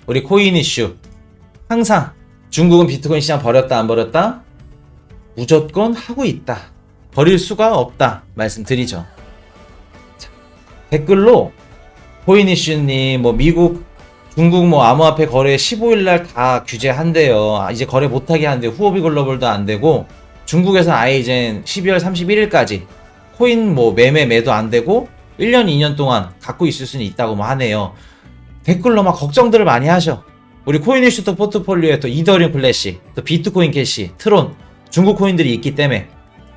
우리 코인 이슈 항상 중국은 비트코인 시장 버렸다 안 버렸다? 무조건 하고 있다. 버릴 수가 없다 말씀드리죠. 자, 댓글로 코인 이슈님 뭐 미국 중국 뭐 암호화폐 거래 15일날 다 규제한대요. 이제 거래 못하게 한대요. 후오비 글로벌도 안 되고 중국에서 아예 이제 12월 31일까지 코인 뭐 매도 안 되고 1년 2년 동안 갖고 있을 수는 있다고 뭐 하네요. 댓글로 막 걱정들을 많이 하셔. 우리 코인 이슈 또 포트폴리오에 또 이더리움 클래시, 또 비트코인 캐시, 트론 중국 코인들이 있기 때문에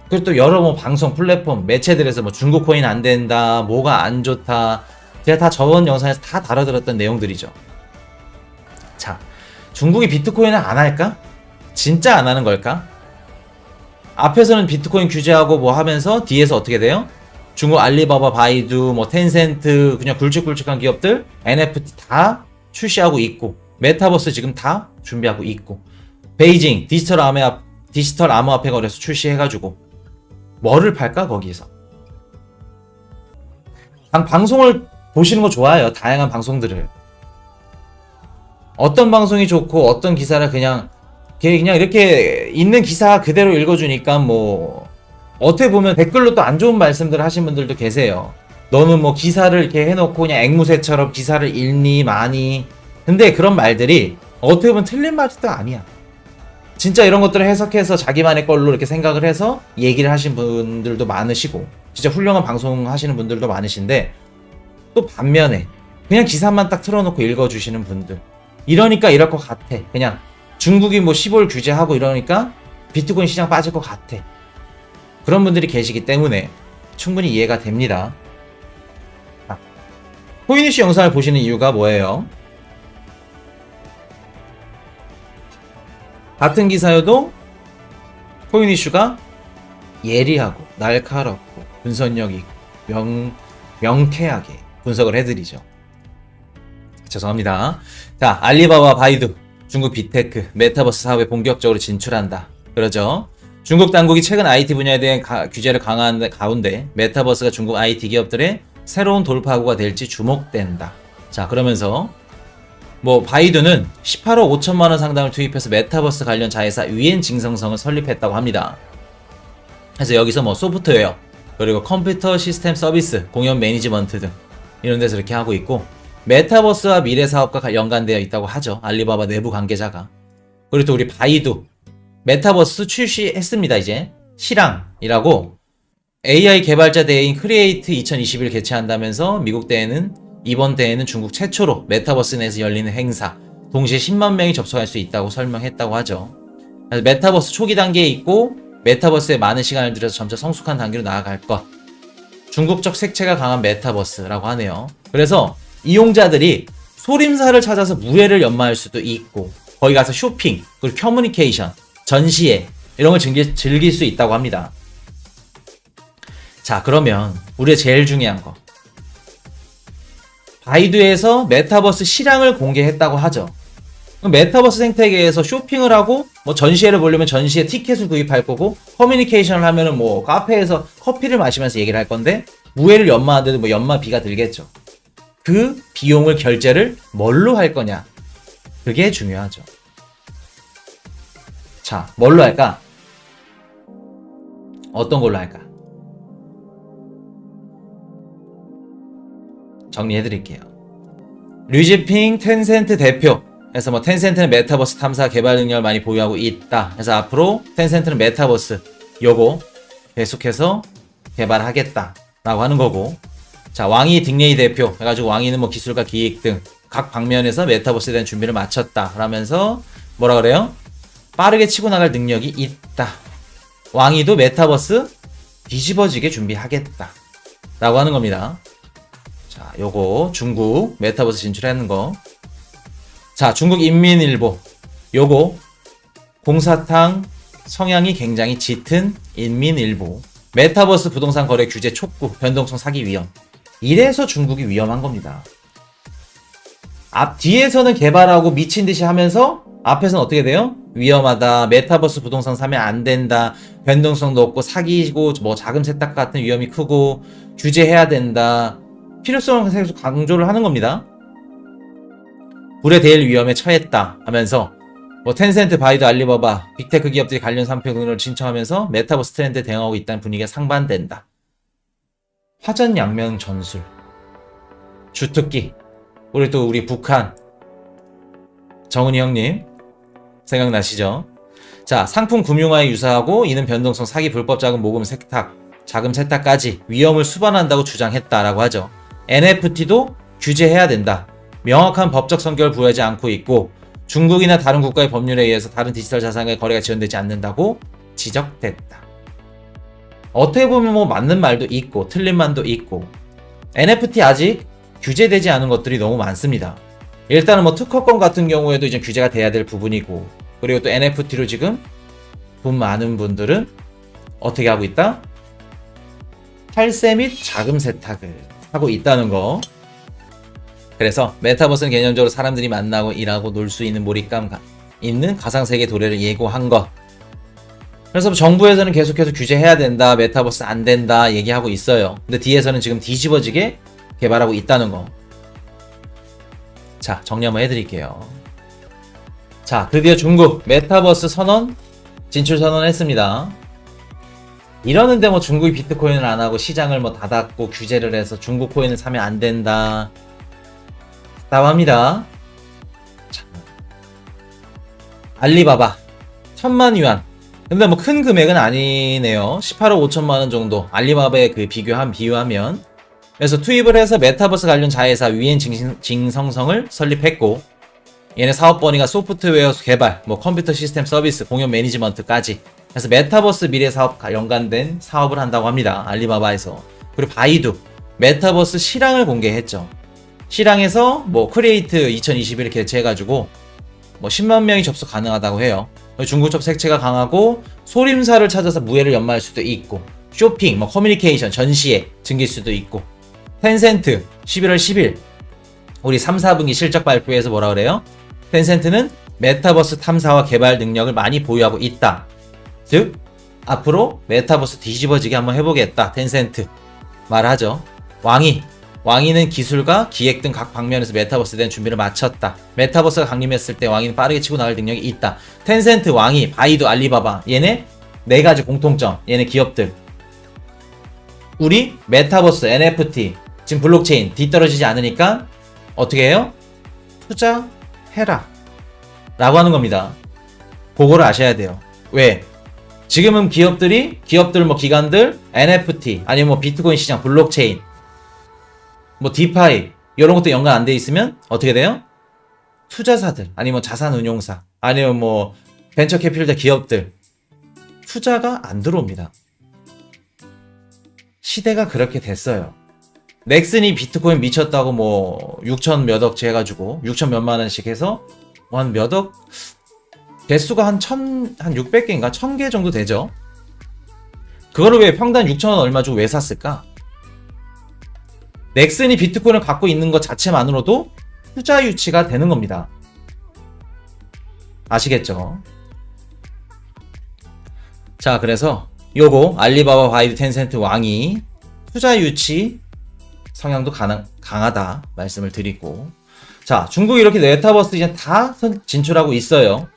그리고 또 여러 뭐 방송 플랫폼 매체들에서 뭐 중국 코인 안 된다, 뭐가 안 좋다, 제가 다 저번 영상에서 다 다뤄드렸던 내용들이죠. 자, 중국이 비트코인을 안 할까? 진짜 안 하는 걸까? 앞에서는 비트코인 규제하고 뭐 하면서 뒤에서 어떻게 돼요? 중국 알리바바, 바이두, 뭐 텐센트, 그냥 굵직굵직한 기업들 NFT 다 출시하고 있고 메타버스 지금 다 준비하고 있고 베이징 디지털 암호화폐 거래소 출시해가지고 뭐를 팔까 거기에서? 방송을 보시는 거 좋아요. 다양한 방송들을. 어떤 방송이 좋고 어떤 기사를 그냥 이렇게 있는 기사 그대로 읽어주니까 뭐 어떻게 보면 댓글로 또 안 좋은 말씀들 하신 분들도 계세요. 너는 뭐 기사를 이렇게 해놓고 그냥 앵무새처럼 기사를 읽니 많이. 근데 그런 말들이 어떻게 보면 틀린 말도 아니야. 진짜 이런 것들을 해석해서 자기만의 걸로 이렇게 생각을 해서 얘기를 하신 분들도 많으시고 진짜 훌륭한 방송 하시는 분들도 많으신데 또 반면에 그냥 기사만 딱 틀어놓고 읽어주시는 분들 이러니까 이럴 것 같아. 그냥 중국이 뭐 15일 규제하고 이러니까 비트코인 시장 빠질 것 같아. 그런 분들이 계시기 때문에 충분히 이해가 됩니다. 코인 이슈 영상을 보시는 이유가 뭐예요? 같은 기사여도 코인 이슈가 예리하고 날카롭고 분석력 있고 명쾌하게 분석을 해드리죠. 죄송합니다. 자, 알리바바, 바이두, 중국 빅테크, 메타버스 사업에 본격적으로 진출한다. 그러죠. 중국 당국이 최근 IT 분야에 대한 규제를 강화하는 가운데 메타버스가 중국 IT 기업들의 새로운 돌파구가 될지 주목된다. 자, 그러면서 뭐 바이두는 18억 5천만 원 상당을 투입해서 메타버스 관련 자회사 위엔징성성을 설립했다고 합니다. 그래서 여기서 뭐 소프트웨어 그리고 컴퓨터 시스템 서비스, 공연 매니지먼트 등 이런 데서 이렇게 하고 있고 메타버스와 미래 사업과 연관되어 있다고 하죠. 알리바바 내부 관계자가. 그리고 또 우리 바이두 메타버스 출시했습니다. 이제 시랑이라고 AI 개발자 대회인 크리에이트 2021 개최한다면서 미국 대회는 이번 대회는 중국 최초로 메타버스 내에서 열리는 행사, 동시에 10만 명이 접속할 수 있다고 설명했다고 하죠. 그래서 메타버스 초기 단계에 있고 메타버스에 많은 시간을 들여서 점차 성숙한 단계로 나아갈 것. 중국적 색채가 강한 메타버스라고 하네요. 그래서 이용자들이 소림사를 찾아서 무회를 연마할 수도 있고 거기 가서 쇼핑, 그리고 커뮤니케이션, 전시회 이런 걸 즐길 수 있다고 합니다. 자, 그러면 우리가 제일 중요한 거 바이두에서 메타버스 시랑을 공개했다고 하죠. 그럼 메타버스 생태계에서 쇼핑을 하고 뭐 전시회를 보려면 전시회 티켓을 구입할 거고 커뮤니케이션을 하면은 뭐 카페에서 커피를 마시면서 얘기를 할 건데 무회를 연마하는데도 뭐 연마비가 들겠죠. 그 비용을 결제를 뭘로 할 거냐 그게 중요하죠. 자, 뭘로 할까? 어떤 걸로 할까? 정리해드릴게요. 류지핑 텐센트 대표. 그래서 뭐 텐센트는 메타버스 탐사 개발 능력을 많이 보유하고 있다. 그래서 앞으로 텐센트는 메타버스 요거 계속해서 개발하겠다 라고 하는 거고. 자, 왕이 딩레이 대표 해가지고 왕이는 뭐 기술과 기획 등 각 방면에서 메타버스에 대한 준비를 마쳤다 라면서 뭐라 그래요? 빠르게 치고 나갈 능력이 있다. 왕이도 메타버스 뒤집어지게 준비하겠다 라고 하는 겁니다. 자, 요거 중국 메타버스 진출하는 거. 자, 중국 인민일보 요거 공사탕 성향이 굉장히 짙은 인민일보 메타버스 부동산 거래 규제 촉구 변동성 사기 위험. 이래서 중국이 위험한 겁니다. 뒤에서는 개발하고 미친 듯이 하면서 앞에서는 어떻게 돼요? 위험하다. 메타버스 부동산 사면 안 된다. 변동성도 없고 사기고 뭐 자금 세탁 같은 위험이 크고 규제해야 된다. 필요성을 계속 강조를 하는 겁니다. 불에 대일 위험에 처했다 하면서 뭐 텐센트, 바이두, 알리바바, 빅테크 기업들이 관련 상표 등을 신청하면서 메타버스 트렌드에 대응하고 있다는 분위기가 상반된다. 화전양면 전술, 주특기, 우리 북한 정은이 형님 생각나시죠? 자, 상품 금융화에 유사하고 이는 변동성, 사기, 불법 자금 모금 세탁, 자금 세탁까지 위험을 수반한다고 주장했다라고 하죠. NFT도 규제해야 된다. 명확한 법적 성격을 부여하지 않고 있고 중국이나 다른 국가의 법률에 의해서 다른 디지털 자산과의 거래가 지원되지 않는다고 지적됐다. 어떻게 보면 뭐 맞는 말도 있고 틀린 말도 있고 NFT 아직 규제되지 않은 것들이 너무 많습니다. 일단은 뭐 특허권 같은 경우에도 이제 규제가 돼야 될 부분이고 그리고 또 NFT로 지금 돈 많은 분들은 어떻게 하고 있다? 탈세 및 자금 세탁을 하고 있다는 거. 그래서 메타버스는 개념적으로 사람들이 만나고 일하고 놀 수 있는 몰입감 있는 가상세계 도래를 예고한 것. 그래서 정부에서는 계속해서 규제해야 된다, 메타버스 안 된다 얘기하고 있어요. 근데 뒤에서는 지금 뒤집어지게 개발하고 있다는 거. 자, 정리 한번 해드릴게요. 자, 드디어 중국 메타버스 선언, 진출 선언했습니다. 이러는데 뭐 중국이 비트코인을 안 하고 시장을 뭐 닫았고 규제를 해서 중국 코인을 사면 안 된다. 답합니다. 알리바바 1000만 위안. 근데 뭐 큰 금액은 아니네요. 18억 5천만 원 정도. 알리바바에 그 비유하면. 그래서 투입을 해서 메타버스 관련 자회사 위엔 징성성을 설립했고 얘네 사업 범위가 소프트웨어 개발, 뭐 컴퓨터 시스템 서비스, 공연 매니지먼트까지. 그래서 메타버스 미래 사업 연관된 사업을 한다고 합니다. 알리바바에서. 그리고 바이두 메타버스 실황을 공개했죠. 실황에서 뭐 크리에이트 2021을 개최해가지고 뭐 10만 명이 접속 가능하다고 해요. 중국적 색채가 강하고 소림사를 찾아서 무예를 연마할 수도 있고 쇼핑, 뭐 커뮤니케이션, 전시회 즐길 수도 있고 텐센트 11월 10일 우리 3, 4분기 실적 발표에서 뭐라 그래요? 텐센트는 메타버스 탐사와 개발 능력을 많이 보유하고 있다. 즉 앞으로 메타버스 뒤집어지게 한번 해보겠다. 텐센트 말하죠. 왕이는 기술과 기획 등 각 방면에서 메타버스에 대한 준비를 마쳤다. 메타버스가 강림했을 때 왕이는 빠르게 치고 나갈 능력이 있다. 텐센트, 왕이, 바이두, 알리바바 얘네 네 가지 공통점. 얘네 기업들 우리 메타버스, NFT, 지금 블록체인 뒤떨어지지 않으니까 어떻게 해요? 투자해라 라고 하는 겁니다. 그거를 아셔야 돼요. 왜? 지금은 기업들 뭐 기관들 NFT 아니면 뭐 비트코인 시장, 블록체인 뭐 디파이 이런 것도 연관 안 돼 있으면 어떻게 돼요? 투자사들 아니면 자산운용사 아니면 뭐 벤처 캐피탈 기업들 투자가 안 들어옵니다. 시대가 그렇게 됐어요. 넥슨이 비트코인 미쳤다고 뭐 6천 몇 억치 해가지고 6천 몇만 원씩 해서 한 몇 억 개수가 한 600개인가 1000개 정도 되죠. 그거를 왜 평당 6,000원 얼마 주고 왜 샀을까? 넥슨이 비트코인을 갖고 있는 것 자체만으로도 투자 유치가 되는 겁니다. 아시겠죠? 자, 그래서 요거 알리바바, 바이두, 텐센트, 왕이 투자 유치 성향도 강하다 말씀을 드리고, 자, 중국이 이렇게 메타버스 이제 다 진출하고 있어요.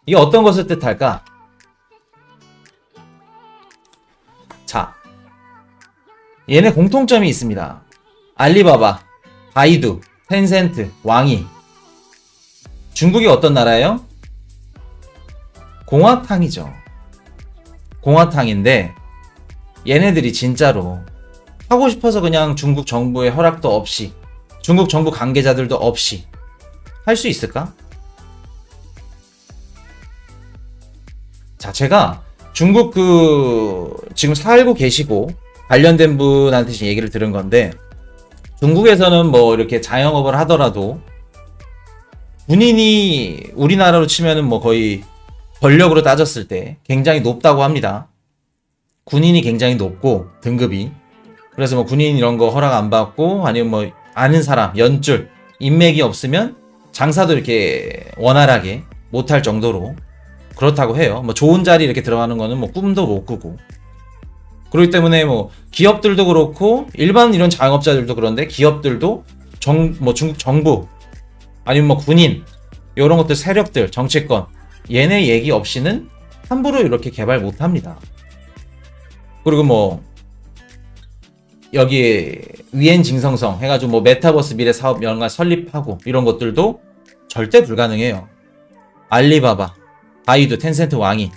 이게 어떤 것을 뜻할까? 자, 얘네 공통점이 있습니다. 알리바바, 바이두, 텐센트, 왕이. 중국이 어떤 나라예요? 공화당이죠. 공화당인데 얘네들이 진짜로 하고 싶어서 그냥 중국 정부의 허락도 없이 중국 정부 관계자들도 없이 할 수 있을까? 자, 제가 중국 지금 살고 계시고 관련된 분한테 지금 얘기를 들은 건데, 중국에서는 뭐 이렇게 자영업을 하더라도 군인이 우리나라로 치면은 뭐 거의 권력으로 따졌을 때 굉장히 높다고 합니다. 군인이 굉장히 높고 등급이. 그래서 뭐 군인 이런 거 허락 안 받고 아니면 뭐 아는 사람, 연줄, 인맥이 없으면 장사도 이렇게 원활하게 못할 정도로 그렇다고 해요. 뭐 좋은 자리 이렇게 들어가는 거는 뭐 꿈도 못 꾸고. 그렇기 때문에 뭐 기업들도 그렇고 일반 이런 자영업자들도 그런데 기업들도 중국 정부 아니면 뭐 군인, 이런 것들 세력들, 정치권, 얘네 얘기 없이는 함부로 이렇게 개발 못 합니다. 그리고 뭐 여기 위엔 징성성 해가지고 뭐 메타버스 미래 사업 연가 설립하고 이런 것들도 절대 불가능해요. 알리바바, 바이두, 텐센트 왕이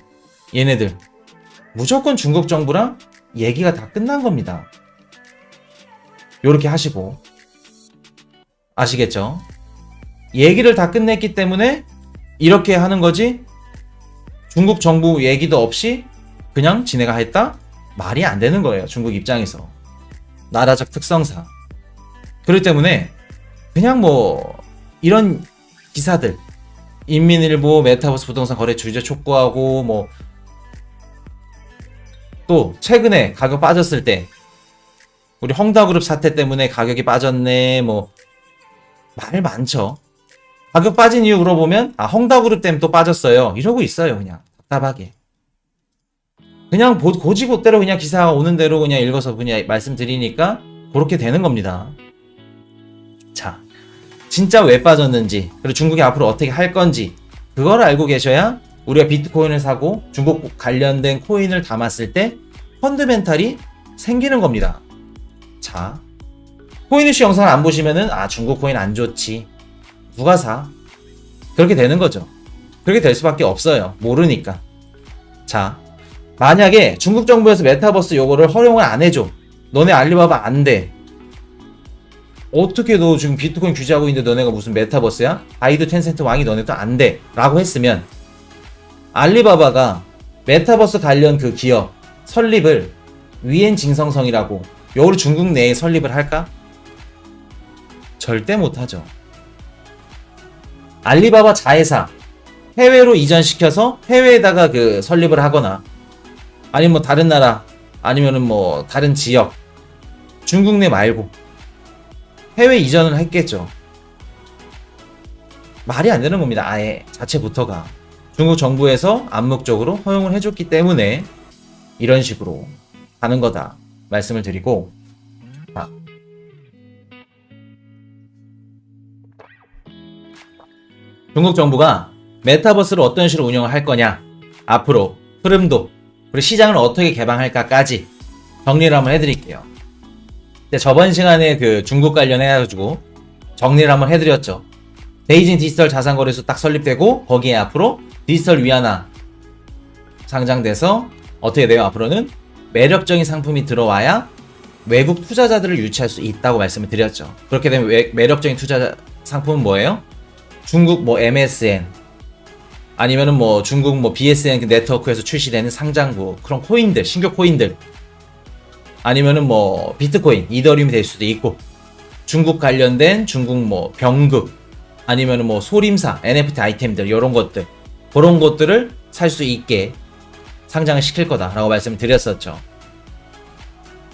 얘네들 무조건 중국 정부랑 얘기가 다 끝난 겁니다. 요렇게 하시고 아시겠죠? 얘기를 다 끝냈기 때문에 이렇게 하는 거지 중국 정부 얘기도 없이 그냥 지네가 했다? 말이 안 되는 거예요. 중국 입장에서. 나라적 특성상. 그렇기 때문에 그냥 뭐 이런 기사들 인민일보 메타버스 부동산 거래 주제 촉구하고 뭐 또 최근에 가격 빠졌을 때 우리 헝다그룹 사태 때문에 가격이 빠졌네 뭐 말 많죠. 가격 빠진 이유 물어보면 아 헝다그룹 때문에 또 빠졌어요 이러고 있어요. 그냥 답답하게 그냥 고지고대로 그냥 기사가 오는 대로 그냥 읽어서 그냥 말씀드리니까 그렇게 되는 겁니다. 자, 진짜 왜 빠졌는지 그리고 중국이 앞으로 어떻게 할 건지 그걸 알고 계셔야 우리가 비트코인을 사고 중국 관련된 코인을 담았을 때 펀드멘탈이 생기는 겁니다. 자, 코인이슈 영상을 안 보시면은 아 중국 코인 안 좋지 누가 사? 그렇게 되는 거죠. 그렇게 될 수밖에 없어요. 모르니까. 자, 만약에 중국 정부에서 메타버스 요거를 허용을 안 해줘. 너네 알리바바 안 돼. 어떻게 너 지금 비트코인 규제하고 있는데 너네가 무슨 메타버스야? 바이두, 텐센트 왕이 너네도 안 돼. 라고 했으면 알리바바가 메타버스 관련 그 기업 설립을 위엔 징성성이라고 요거를 중국 내에 설립을 할까? 절대 못하죠. 알리바바 자회사 해외로 이전시켜서 해외에다가 그 설립을 하거나 아니면 뭐 다른 나라 아니면은 뭐 다른 지역 중국 내 말고 해외 이전을 했겠죠. 말이 안 되는 겁니다. 아예 자체부터가 중국 정부에서 암묵적으로 허용을 해줬기 때문에 이런 식으로 가는 거다 말씀을 드리고 중국 정부가 메타버스를 어떤 식으로 운영을 할 거냐 앞으로 흐름도 그리고 시장을 어떻게 개방할까까지 정리를 한번 해드릴게요. 저번 시간에 그 중국 관련해가지고 정리를 한번 해드렸죠. 베이징 디지털 자산거래소 딱 설립되고 거기에 앞으로 디지털 위안화 상장돼서 어떻게 돼요? 앞으로는 매력적인 상품이 들어와야 외국 투자자들을 유치할 수 있다고 말씀을 드렸죠. 그렇게 되면 매력적인 투자 상품은 뭐예요? 중국 뭐 MSN 아니면은 뭐 중국 뭐 BSN 네트워크에서 출시되는 상장부 그런 코인들 신규 코인들 아니면은 뭐 비트코인 이더리움이 될 수도 있고 중국 관련된 중국 뭐 병극 아니면은 뭐 소림사 NFT 아이템들 이런 것들 그런 것들을 살 수 있게 상장을 시킬 거다라고 말씀을 드렸었죠.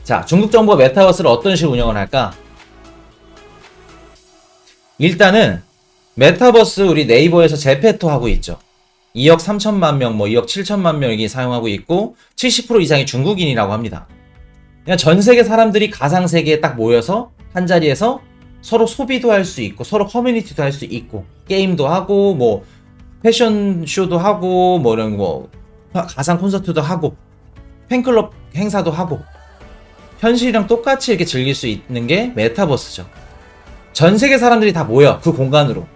자, 중국 정부가 메타버스를 어떤 식으로 운영을 할까? 일단은 메타버스 우리 네이버에서 제페토 하고 있죠. 2억 3천만 명, 뭐 2억 7천만 명이 사용하고 있고 70% 이상이 중국인이라고 합니다. 그냥 전 세계 사람들이 가상 세계에 딱 모여서 한 자리에서 서로 소비도 할 수 있고 서로 커뮤니티도 할 수 있고 게임도 하고 뭐 패션쇼도 하고 뭐 이런 뭐 가상 콘서트도 하고 팬클럽 행사도 하고 현실이랑 똑같이 이렇게 즐길 수 있는 게 메타버스죠. 전 세계 사람들이 다 모여 그 공간으로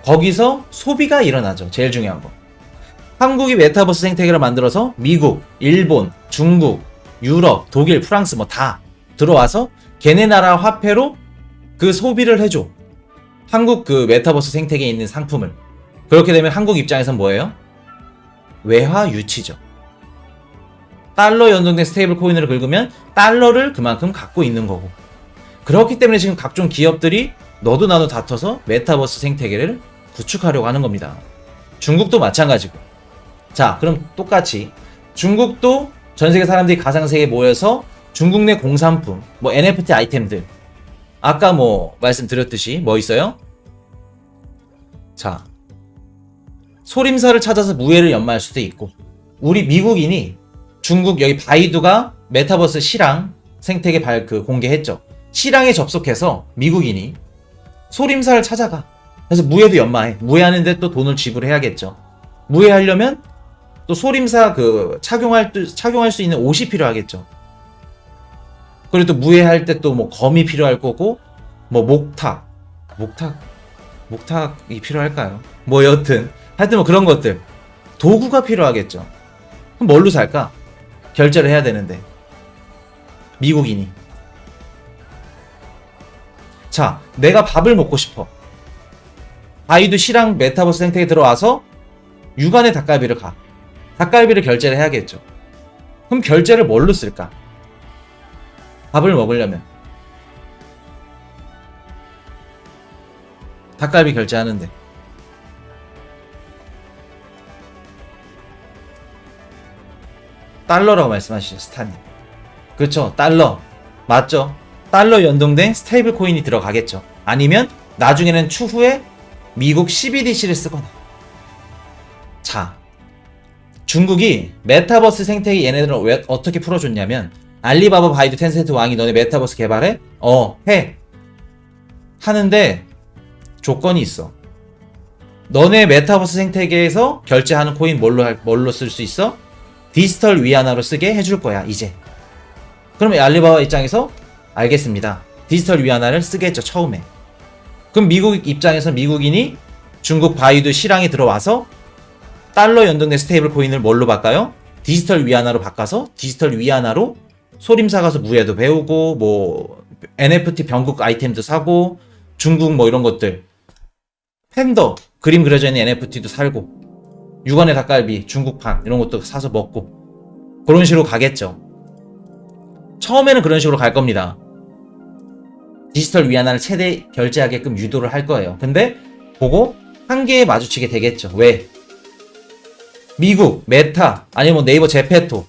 거기서 소비가 일어나죠. 제일 중요한 거. 한국이 메타버스 생태계를 만들어서 미국, 일본, 중국, 유럽, 독일, 프랑스 뭐 다 들어와서 걔네 나라 화폐로 그 소비를 해줘. 한국 그 메타버스 생태계에 있는 상품을. 그렇게 되면 한국 입장에선 뭐예요? 외화 유치죠. 달러 연동된 스테이블 코인을 긁으면 달러를 그만큼 갖고 있는 거고. 그렇기 때문에 지금 각종 기업들이 너도 나도 다퉈서 메타버스 생태계를 구축하려고 하는 겁니다. 중국도 마찬가지고. 자, 그럼 똑같이 중국도 전 세계 사람들이 가상세계에 모여서 중국 내 공산품, 뭐 NFT 아이템들 아까 뭐 말씀드렸듯이 뭐 있어요? 자, 소림사를 찾아서 무예를 연마할 수도 있고 우리 미국인이 중국 여기 바이두가 메타버스 시랑 생태계 공개했죠. 시랑에 접속해서 미국인이 소림사를 찾아가. 그래서 무해도 연마해. 무해하는데 또 돈을 지불해야겠죠. 무해하려면 또 소림사 그 착용할 수 있는 옷이 필요하겠죠. 그리고 또 무해할 때 또 뭐 검이 필요할 거고, 뭐 목탁이 필요할까요? 뭐 여튼 하여튼 뭐 그런 것들, 도구가 필요하겠죠. 그럼 뭘로 살까? 결제를 해야 되는데 미국인이. 자, 내가 밥을 먹고 싶어. 바이두 시랑 메타버스 생태계에 들어와서 육안의 닭갈비를 가. 닭갈비를 결제를 해야겠죠. 그럼 결제를 뭘로 쓸까? 밥을 먹으려면 닭갈비 결제하는데 달러라고 말씀하시죠, 스타님. 그렇죠, 달러 맞죠? 달러 연동된 스테이블 코인이 들어가겠죠. 아니면 나중에는 추후에 미국 CBDC를 쓰거나. 자, 중국이 메타버스 생태계 얘네들은 왜 어떻게 풀어줬냐면, 알리바바, 바이두, 텐센트, 왕이 너네 메타버스 개발해? 해. 하는데 조건이 있어. 너네 메타버스 생태계에서 결제하는 코인 뭘로 쓸 수 있어? 디지털 위안화로 쓰게 해줄 거야, 이제. 그러면 알리바바 입장에서 알겠습니다. 디지털 위안화를 쓰겠죠, 처음에. 그럼 미국 입장에서 미국인이 중국 바이두 시랑에 들어와서 달러 연동된 스테이블 코인을 뭘로 바꿔요? 디지털 위안화로 바꿔서 디지털 위안화로 소림사 가서 무예도 배우고, 뭐 NFT 병국 아이템도 사고, 중국 뭐 이런 것들, 팬더 그림 그려져 있는 NFT도 살고, 육안의 닭갈비 중국판 이런 것도 사서 먹고, 그런 식으로 가겠죠. 처음에는 그런 식으로 갈 겁니다. 디지털 위안화를 최대 결제하게끔 유도를 할 거예요. 근데 보고 한계에 마주치게 되겠죠. 왜? 미국 메타 아니면 뭐 네이버 제페토,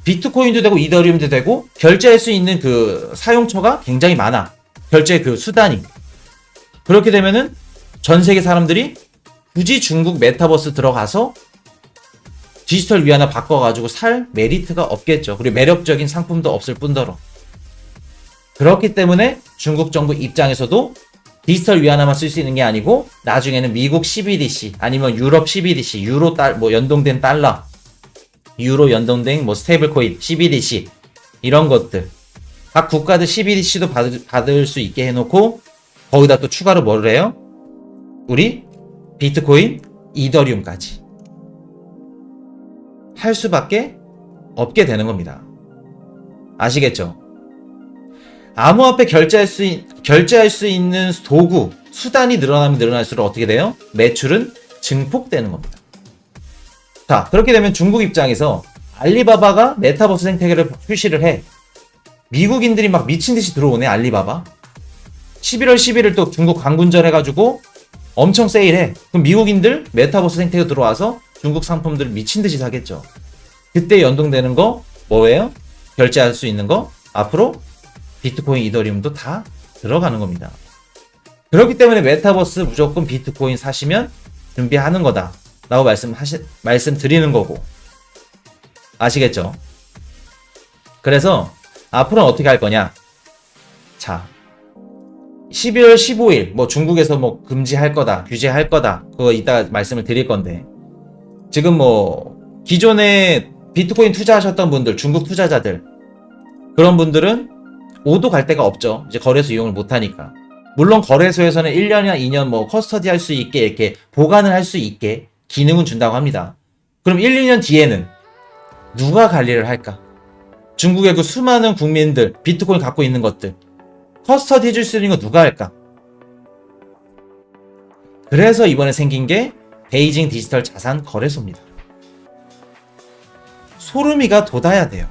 비트코인도 되고 이더리움도 되고 결제할 수 있는 그 사용처가 굉장히 많아. 결제 그 수단이. 그렇게 되면은 전 세계 사람들이 굳이 중국 메타버스 들어가서 디지털 위안화 바꿔가지고 살 메리트가 없겠죠. 그리고 매력적인 상품도 없을 뿐더러. 그렇기 때문에 중국 정부 입장에서도 디지털 위안화만 쓸 수 있는 게 아니고 나중에는 미국 CBDC 아니면 유럽 CBDC, 유로 뭐 연동된 달러, 유로 연동된 뭐 스테이블 코인, CBDC 이런 것들, 각 국가들 CBDC도 받을 수 있게 해놓고 거기다 또 추가로 뭐를 해요? 우리 비트코인, 이더리움까지 할 수밖에 없게 되는 겁니다. 아시겠죠? 암호화폐 결제할 수 있는 도구, 수단이 늘어나면 늘어날수록 어떻게 돼요? 매출은 증폭되는 겁니다. 자, 그렇게 되면 중국 입장에서 알리바바가 메타버스 생태계를 출시를 해. 미국인들이 막 미친듯이 들어오네, 알리바바. 11월 11일 또 중국 광군절 해가지고 엄청 세일해. 그럼 미국인들 메타버스 생태계 들어와서 중국 상품들을 미친듯이 사겠죠. 그때 연동되는 거 뭐예요? 결제할 수 있는 거 앞으로 비트코인, 이더리움도 다 들어가는 겁니다. 그렇기 때문에 메타버스 무조건 비트코인 사시면 준비하는 거다 라고 말씀드리는 거고. 아시겠죠? 그래서 앞으로는 어떻게 할 거냐? 자, 12월 15일 뭐 중국에서 뭐 금지할 거다, 규제할 거다, 그거 이따 말씀을 드릴 건데, 지금 뭐 기존에 비트코인 투자하셨던 분들, 중국 투자자들, 그런 분들은 오도 갈 데가 없죠. 이제 거래소 이용을 못 하니까. 물론 거래소에서는 1년이나 2년 뭐 커스터디 할 수 있게 이렇게 보관을 할 수 있게 기능은 준다고 합니다. 그럼 1, 2년 뒤에는 누가 관리를 할까? 중국의 그 수많은 국민들, 비트코인 갖고 있는 것들 커스터디 해줄 수 있는 거 누가 할까? 그래서 이번에 생긴 게 베이징 디지털 자산 거래소입니다. 소름이가 돋아야 돼요.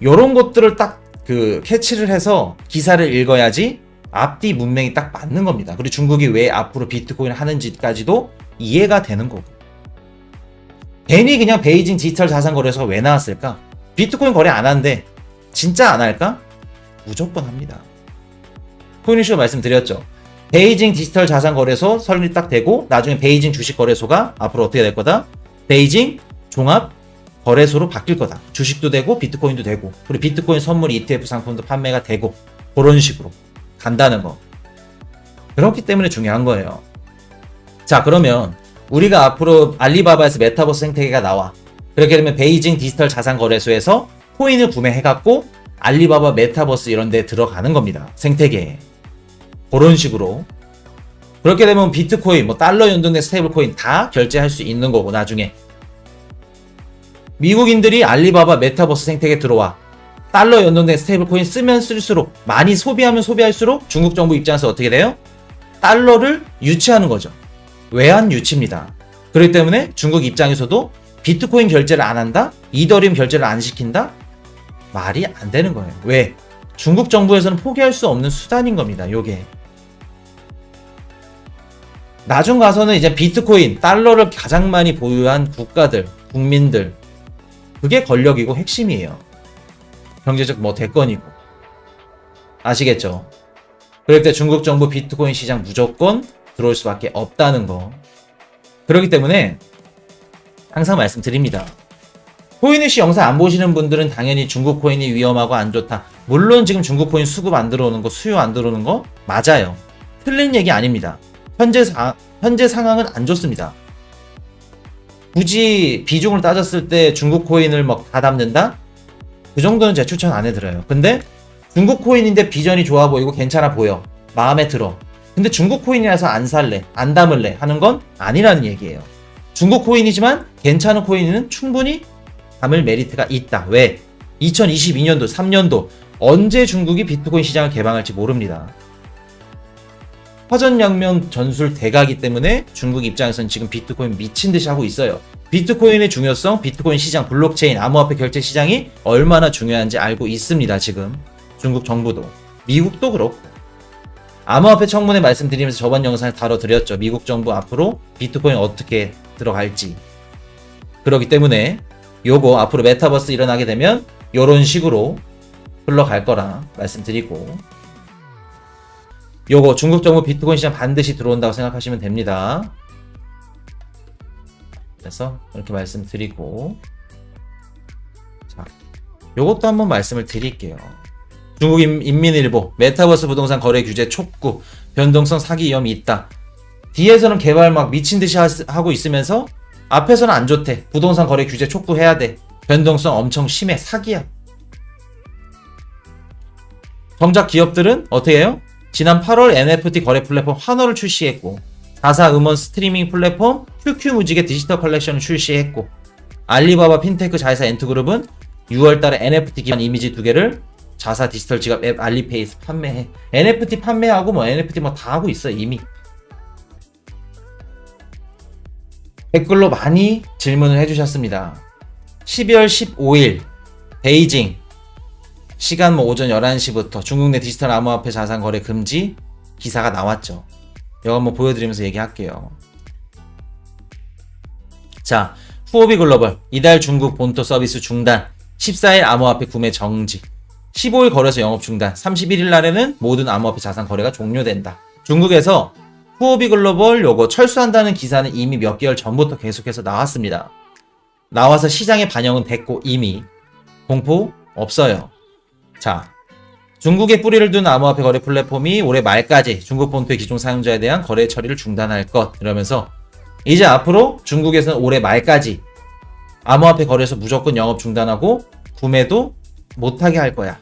요런 것들을 딱 캐치를 해서 기사를 읽어야지 앞뒤 문맥이 딱 맞는 겁니다. 그리고 중국이 왜 앞으로 비트코인을 하는지까지도 이해가 되는 거고. 괜히 그냥 베이징 디지털 자산 거래소가 왜 나왔을까? 비트코인 거래 안 하는데 진짜 안 할까? 무조건 합니다. 코인이슈가 말씀드렸죠. 베이징 디지털 자산 거래소 설립 딱 되고 나중에 베이징 주식 거래소가 앞으로 어떻게 될 거다? 베이징 종합 거래소로 바뀔 거다. 주식도 되고 비트코인도 되고, 그리고 비트코인 선물 ETF 상품도 판매가 되고, 그런 식으로 간다는 거. 그렇기 때문에 중요한 거예요. 자, 그러면 우리가 앞으로 알리바바에서 메타버스 생태계가 나와. 그렇게 되면 베이징 디지털 자산 거래소에서 코인을 구매해갖고 알리바바 메타버스 이런 데 들어가는 겁니다. 생태계에. 그런 식으로. 그렇게 되면 비트코인, 뭐 달러 연동된 스테이블 코인 다 결제할 수 있는 거고, 나중에. 미국인들이 알리바바 메타버스 생태계에 들어와. 달러 연동된 스테이블 코인 쓰면 쓸수록, 많이 소비하면 소비할수록 중국 정부 입장에서 어떻게 돼요? 달러를 유치하는 거죠. 외환 유치입니다. 그렇기 때문에 중국 입장에서도 비트코인 결제를 안 한다? 이더리움 결제를 안 시킨다? 말이 안 되는 거예요. 왜? 중국 정부에서는 포기할 수 없는 수단인 겁니다. 요게. 나중 가서는 이제 비트코인, 달러를 가장 많이 보유한 국가들, 국민들, 그게 권력이고 핵심이에요. 경제적 뭐 대권이고. 아시겠죠? 그럴 때 중국 정부 비트코인 시장 무조건 들어올 수밖에 없다는 거. 그렇기 때문에 항상 말씀드립니다. 코인이시 영상 안 보시는 분들은 당연히 중국 코인이 위험하고 안 좋다. 물론 지금 중국 코인 수급 안 들어오는 거, 수요 안 들어오는 거 맞아요. 틀린 얘기 아닙니다. 현재 상황은 안 좋습니다. 굳이 비중을 따졌을 때 중국 코인을 막 다 담는다? 그 정도는 제 추천 안 해드려요. 근데 중국 코인인데 비전이 좋아 보이고 괜찮아 보여. 마음에 들어. 근데 중국 코인이라서 안 살래, 안 담을래 하는 건 아니라는 얘기예요. 중국 코인이지만 괜찮은 코인은 충분히 담을 메리트가 있다. 왜? 2022년도, 3년도 언제 중국이 비트코인 시장을 개방할지 모릅니다. 화전양면 전술 대가기 때문에 중국 입장에서는 지금 비트코인 미친 듯이 하고 있어요. 비트코인의 중요성, 비트코인 시장, 블록체인, 암호화폐 결제 시장이 얼마나 중요한지 알고 있습니다. 지금 중국 정부도, 미국도 그렇고. 암호화폐 청문회 말씀드리면서 저번 영상을 다뤄드렸죠. 미국 정부 앞으로 비트코인 어떻게 들어갈지. 그렇기 때문에 요거 앞으로 메타버스 일어나게 되면 요런 식으로 흘러갈 거라 말씀드리고, 요거 중국 정부 비트코인 시장 반드시 들어온다고 생각하시면 됩니다. 그래서 이렇게 말씀드리고, 자, 요것도 한번 말씀을 드릴게요. 중국 인민일보 메타버스 부동산 거래 규제 촉구, 변동성 사기 위험이 있다. 뒤에서는 개발 막 미친 듯이 하고 있으면서 앞에서는 안 좋대. 부동산 거래 규제 촉구해야 돼. 변동성 엄청 심해. 사기야. 정작 기업들은 어떻게 해요? 지난 8월 NFT 거래 플랫폼 환호를 출시했고, 자사 음원 스트리밍 플랫폼 QQ 뮤직의 디지털 컬렉션을 출시했고, 알리바바 핀테크 자회사 엔트그룹은 6월달에 NFT 기반 이미지 2개를 자사 디지털 지갑 앱 알리페이에서 판매해. NFT 판매하고 뭐 NFT 뭐 다 하고 있어 이미. 댓글로 많이 질문을 해주셨습니다. 12월 15일 베이징 시간 뭐 오전 11시부터 중국 내 디지털 암호화폐 자산 거래 금지 기사가 나왔죠. 이거 한번 보여드리면서 얘기할게요. 자, 후오비 글로벌 이달 중국 본토 서비스 중단, 14일 암호화폐 구매 정지, 15일 거래소 영업 중단, 31일 날에는 모든 암호화폐 자산 거래가 종료된다. 중국에서 후오비 글로벌 요거 철수한다는 기사는 이미 몇 개월 전부터 계속해서 나왔습니다. 나와서 시장에 반영은 됐고 이미 공포 없어요. 자, 중국에 뿌리를 둔 암호화폐 거래 플랫폼이 올해 말까지 중국 본토의 기존 사용자에 대한 거래 처리를 중단할 것, 이러면서 이제 앞으로 중국에서는 올해 말까지 암호화폐 거래소 무조건 영업 중단하고 구매도 못하게 할 거야.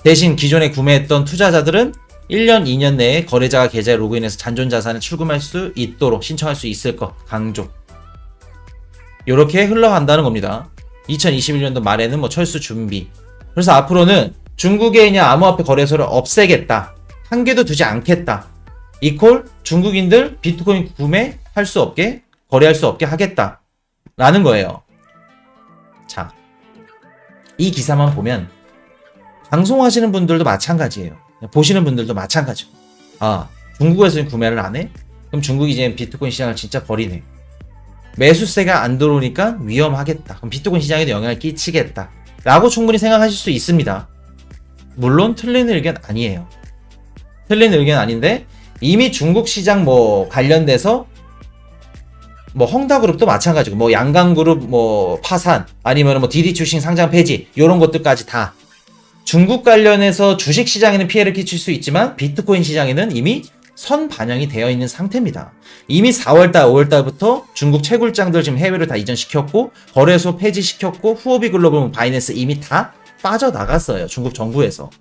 대신 기존에 구매했던 투자자들은 1년, 2년 내에 거래자가 계좌에 로그인해서 잔존 자산을 출금할 수 있도록 신청할 수 있을 것 강조. 이렇게 흘러간다는 겁니다. 2021년도 말에는 뭐 철수 준비. 그래서 앞으로는 중국에 있는 암호화폐 거래소를 없애겠다. 한 개도 두지 않겠다. 이퀄 중국인들 비트코인 구매할 수 없게, 거래할 수 없게 하겠다. 라는 거예요. 자, 이 기사만 보면 방송하시는 분들도 마찬가지예요. 보시는 분들도 마찬가지고. 아, 중국에서는 구매를 안 해? 그럼 중국이 이제 비트코인 시장을 진짜 버리네. 매수세가 안 들어오니까 위험하겠다. 그럼 비트코인 시장에도 영향을 끼치겠다. 라고 충분히 생각하실 수 있습니다. 물론 틀린 의견 아니에요. 틀린 의견 아닌데, 이미 중국 시장 뭐 관련돼서 뭐 헝다그룹도 마찬가지고, 뭐 양강그룹 뭐 파산, 아니면 뭐 디디추싱 상장 폐지, 요런 것들까지 다 중국 관련해서 주식 시장에는 피해를 끼칠 수 있지만 비트코인 시장에는 이미 선 반영이 되어 있는 상태입니다. 이미 4월달, 5월달부터 중국 채굴장들 지금 해외로 다 이전시켰고 거래소 폐지시켰고 후오비 글로벌 바이낸스 이미 다 빠져나갔어요. 중국 정부에서.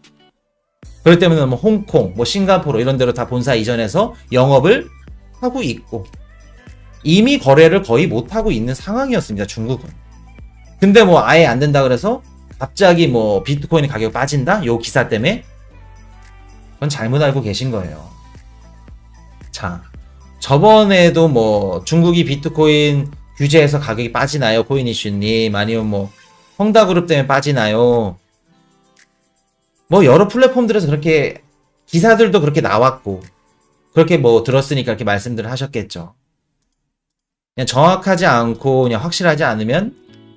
그렇기 때문에 뭐 홍콩, 뭐 싱가포르 이런 데로 다 본사 이전해서 영업을 하고 있고 이미 거래를 거의 못하고 있는 상황이었습니다. 중국은. 근데 뭐 아예 안 된다 그래서 갑자기 뭐 비트코인 가격이 빠진다? 요 기사 때문에? 그건 잘못 알고 계신 거예요. 자, 저번에도 뭐 중국이 비트코인 규제해서 가격이 빠지나요? 코인 이슈님. 아니면 뭐 헝다그룹 때문에 빠지나요? 뭐 여러 플랫폼들에서 그렇게 기사들도 그렇게 나왔고 그렇게 뭐 들었으니까 그렇게 말씀들을 하셨겠죠. 그냥 정확하지 않고 그냥 확실하지 않으면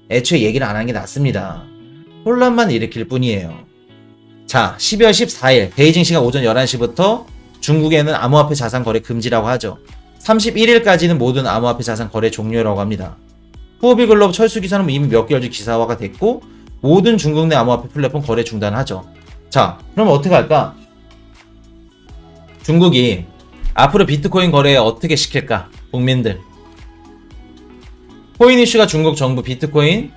애초에 얘기를 안 하는 게 낫습니다. 혼란만 일으킬 뿐이에요. 자, 12월 14일 베이징 시간 오전 11시부터 중국에는 암호화폐 자산 거래 금지라고 하죠. 31일까지는 모든 암호화폐 자산 거래 종료라고 합니다. 후오비 글로벌 철수 기사는 이미 몇 개월 전 기사화가 됐고 모든 중국 내 암호화폐 플랫폼 거래 중단하죠. 자, 그럼 어떻게 할까? 중국이 앞으로 비트코인 거래 어떻게 시킬까? 국민들. 코인 이슈가 중국 정부 비트코인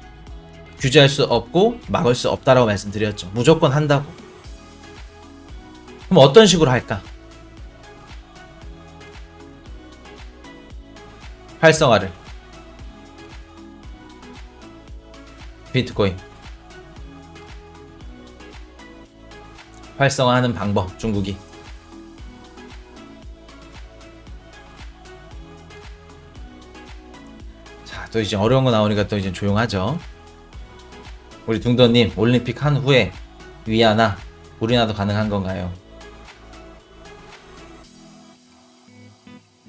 규제할 수 없고 막을 수 없다라고 말씀드렸죠. 무조건 한다고. 그럼 어떤 식으로 할까? 활성화를. 비트코인. 활성화하는 방법, 중국이. 자, 또 이제 어려운 거 나오니까 또 이제 조용하죠. 우리 둥더님, 올림픽 한 후에 위안화, 우리나라도 가능한 건가요?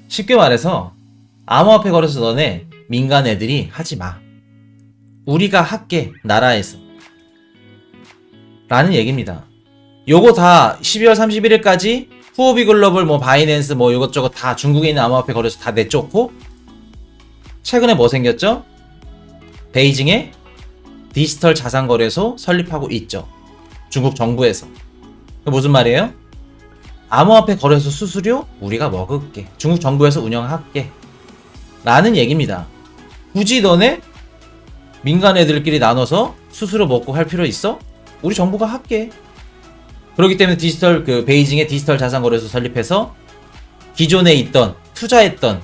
쉽게 말해서 암호화폐 거래소 너네 민간 애들이 하지 마. 우리가 할게, 나라에서. 라는 얘기입니다. 요거 다 12월 31일까지 후오비 글로벌 뭐 바이낸스 뭐 이것저것 다 중국에 있는 암호화폐 거래소 다 내쫓고 최근에 뭐 생겼죠? 베이징에 디지털 자산 거래소 설립하고 있죠. 중국 정부에서. 무슨 말이에요? 암호화폐 거래소 수수료 우리가 먹을게. 중국 정부에서 운영할게. 라는 얘기입니다. 굳이 너네 민간 애들끼리 나눠서 수수료 먹고 할 필요 있어? 우리 정부가 할게. 그렇기 때문에 디지털 베이징에 디지털 자산 거래소 설립해서 기존에 있던 투자했던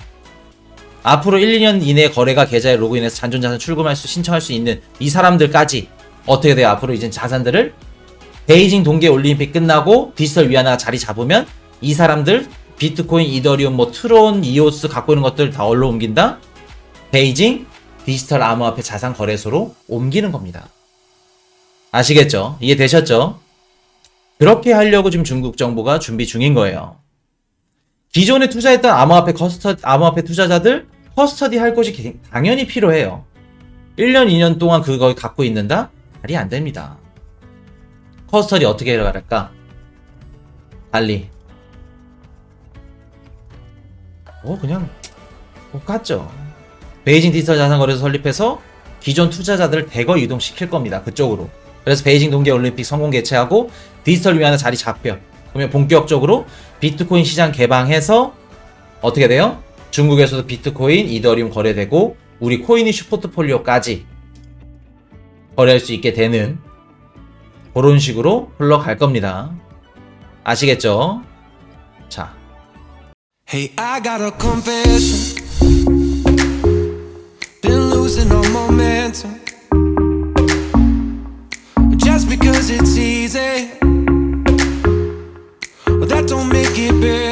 앞으로 1, 2년 이내 거래가 계좌에 로그인해서 잔존자산 출금할 수 신청할 수 있는 이 사람들까지 어떻게 돼요? 앞으로 이제 자산들을 베이징 동계 올림픽 끝나고 디지털 위안화가 자리 잡으면 이 사람들 비트코인, 이더리움, 뭐 트론, 이오스 갖고 있는 것들 다 어디로 옮긴다? 베이징 디지털 암호화폐 자산 거래소로 옮기는 겁니다. 아시겠죠? 이해되셨죠? 그렇게 하려고 지금 중국 정부가 준비 중인 거예요. 기존에 투자했던 암호화폐 투자자들 커스터디 할 것이 당연히 필요해요. 1년, 2년 동안 그거 갖고 있는다? 말이 안 됩니다. 커스터디 어떻게 해결할까? 관리. 그냥 똑같죠. 베이징 디지털 자산 거래소 설립해서 기존 투자자들을 대거 이동시킬 겁니다. 그쪽으로. 그래서 베이징 동계올림픽 성공 개최하고 디지털 위안화 자리 잡혀. 그러면 본격적으로 비트코인 시장 개방해서 어떻게 돼요? 중국에서도 비트코인, 이더리움 거래되고 우리 코인 이슈 포트폴리오까지 거래할 수 있게 되는 그런 식으로 흘러갈 겁니다. 아시겠죠? 자. Hey, I got a confession. Been losing all momentum. Just because it's easy, that don't make it better.